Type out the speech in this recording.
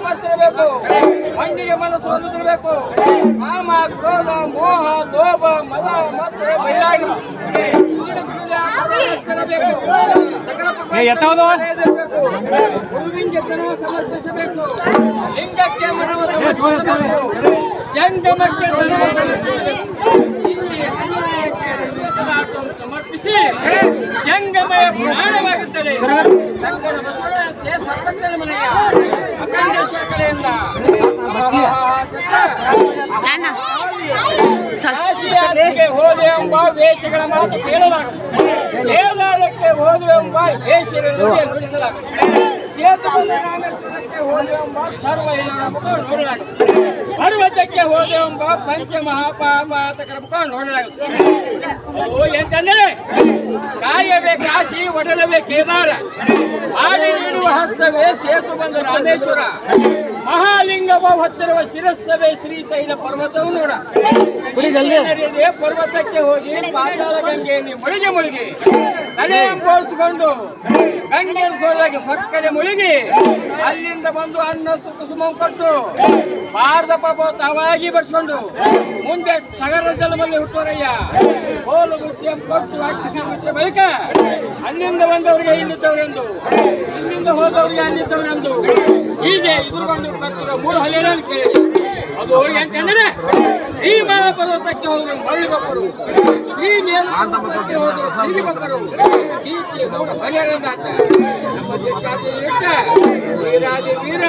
ಬರ್ತಿರಬೇಕು, ಮಂಡಿಗೆ ಮನಸ್ಸು ಹೊಂದಿರಬೇಕು. ಕಾಮ, ಕ್ರೋಧ, ಮೋಹ, ಲೋಭ, ಮದ, ಮತ್ಸರ, ವೈರಾಗ್ಯ ಗುರುವಿಂಗೆ ತನವ ಸಮರ್ಪಿಸಬೇಕು. ಲಿಂಗಕ್ಕೆ ಮನವ ಸಮರ್ಪಿಸಬೇಕು. ಜಂಗಮಕ್ಕೆ ತನವ ಸಮರ್ಪಿಸಬೇಕು. ಸಮರ್ಪಿಸಿ ಜಂಗಮಯ ಪ್ರಾಣವಾಗುತ್ತದೆ. ಶಂಕರ ಬಸವಣ್ಣನಂತೆ ಸರ್ವಜ್ಞನ ಮನೆಯ ಅಖಂಡೇಶ್ವರ ಕಡೆಯಿಂದ ಕಾಶಿಯಾತ್ರೆಗೆ ಹೋದೆ ಎಂಬ ವೇಷಗಳ ಮಾತು ಕೇಳಲಾಗುತ್ತದೆ. ಕೇರಳಕ್ಕೆ ಹೋದೆ ಎಂಬ ವೇಷಗಳನ್ನು ನುಡಿಸಲಾಗುತ್ತದೆ. ರಾಮೇಶ್ವರಕ್ಕೆ ಹೋದೆ ಎಂಬ ಸರ್ವ ಮುಖ ನೋಡಲಾಗುತ್ತದೆ. ಪರ್ವತಕ್ಕೆ ಹೋದೆ ಎಂಬ ಪಂಚ ಮಹಾಪಾತಕರ ಮುಖ ನೋಡಲಾಗುತ್ತದೆ. ಎಂತಂದರೆ ಕಾಯವೇ ಕಾಶಿ, ಒಡಲವೇ ಕೇದಾರ, ಮಾಡಿ ನೀಡುವ ಹಸ್ತವೇ ಸೇತು ಬಂದ ರಾಮೇಶ್ವರ, ಮಹಾಲಿಂಗವ ಹೊತ್ತಿರುವ ಶಿರಸ್ಸವೇ ಶ್ರೀಶೈಲ ಪರ್ವತವು ನೋಡ. ಪರ್ವತಕ್ಕೆ ಹೋಗಿ ಪಾತಾಳ ಗಂಗೆಯಲ್ಲಿ ಮುಳುಗಿ ತಲೆಯಂಬೋಳಿಸಿಕೊಂಡು ಗಂಗೆಯಲ್ಲಿ ಪಕ್ಕನೆ ಮುಳುಗಿ ಅಲ್ಲಿಂದ ಬಂದು ಅನ್ನ ಕುಸುಮ ಕೊಟ್ಟು ಭಾರತ ಪಾಪ ತಾವಾಗಿ ಬರ್ಸ್ಕೊಂಡು ಮುಂದೆ ಸಗರ ಜಲಮಲ್ಲಿ ಹುಟ್ಟೋರಯ್ಯ ಹೋಲು ಮುಟ್ಟಿಯ ಕೊಟ್ಟು ಹಾಕಿಸಿ ಬಿಟ್ಟ ಬಳಿಕ ಅಲ್ಲಿಂದ ಬಂದವರಿಗೆ ಇಲ್ಲಿದ್ದವರೆಂದು, ಇಲ್ಲಿಂದ ಹೋದವರಿಗೆ ಅಲ್ಲಿದ್ದವರೆಂದು ಹೀಗೆ ಇದುಕೊಂಡು ಬರ್ತಿರೋ ಮೂರು ಹಲೆಯನ್ನು ಕೇಳಿ ಅದು ಎಂತಂದ್ರೆ ಶ್ರೀ ಮಹಾಪರ್ವತಕ್ಕೆ ಹೋದ್ರು ಮರಳಿಗೊಬ್ಬರು, ಶ್ರೀ ಮೇಲಕ್ಕೆ ಹೋದ್ರು ಸಿರಿಗೊಬ್ಬರು, ಚೀಚಿ ಮೂರು ಹಲೆಯರಂದಾತ ನಮ್ಮ ವೀರ